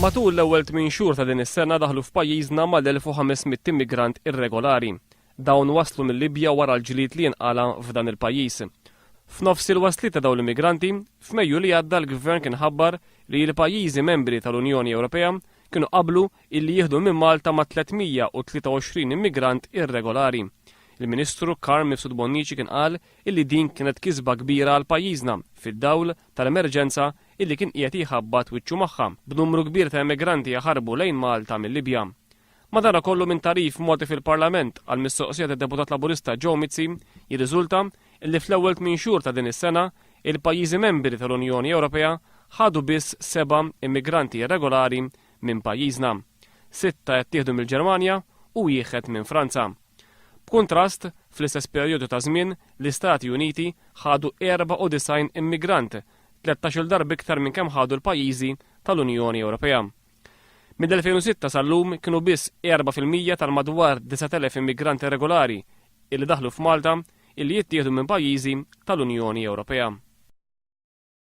Matul l-ewwel 8 xhur ta' din is-sena daħlu f'pajjiżna mal-1500 immigrant irregolari. Dawn waslu mill-Libja wara l-ġlied li jinqala f'dan il-pajjiż. F'nofs il-waslit ta' dawn l-immigranti, f'Mejju li għadda l-Gvern kien ħabbar li l-pajjiżi membri tal-Unjoni Ewropea kienu qablu illi jieħdu minn Malta ma' 323 immigrant irregolari. Il-Ministru Karl Mifsud Bonnici kien qal illi din kienet kisba kbira għal pajjiżna fid-dawl tal-emerġenza illi kien qiegħed jħabbat wiċċu magħha b'numru kbir ta' immigranti jaħarbu lejn Malta mill-Libja. Madankollu minn tarif moti fil-Parlament għal mistoqsija tad-Deputat Laburista Joe Mizzi jirriżulta illi fl-ewwel 8 xhur ta' din is-sena il-pajjiżi membri tal-Unjoni Ewropea ħadu biss 7 immigranti irregolari minn pajjiżna. 6 jittieħdu mill-Ġermanja u wieħed minn Franza. B'kuntrast, fl-istess perjodu ta' żmien, l-Istati Uniti ħadu 94 immigrant, 13 darba iktar minn kemm ħadu l-pajjiżi tal-Unjoni Ewropea. Mid-2006 sal-lum kienu biss 4% tal-madwar 9,000 immigranti regolari illi daħlu f'Malta illi jittieħdu minn pajjiżi tal-Unjoni Ewropea.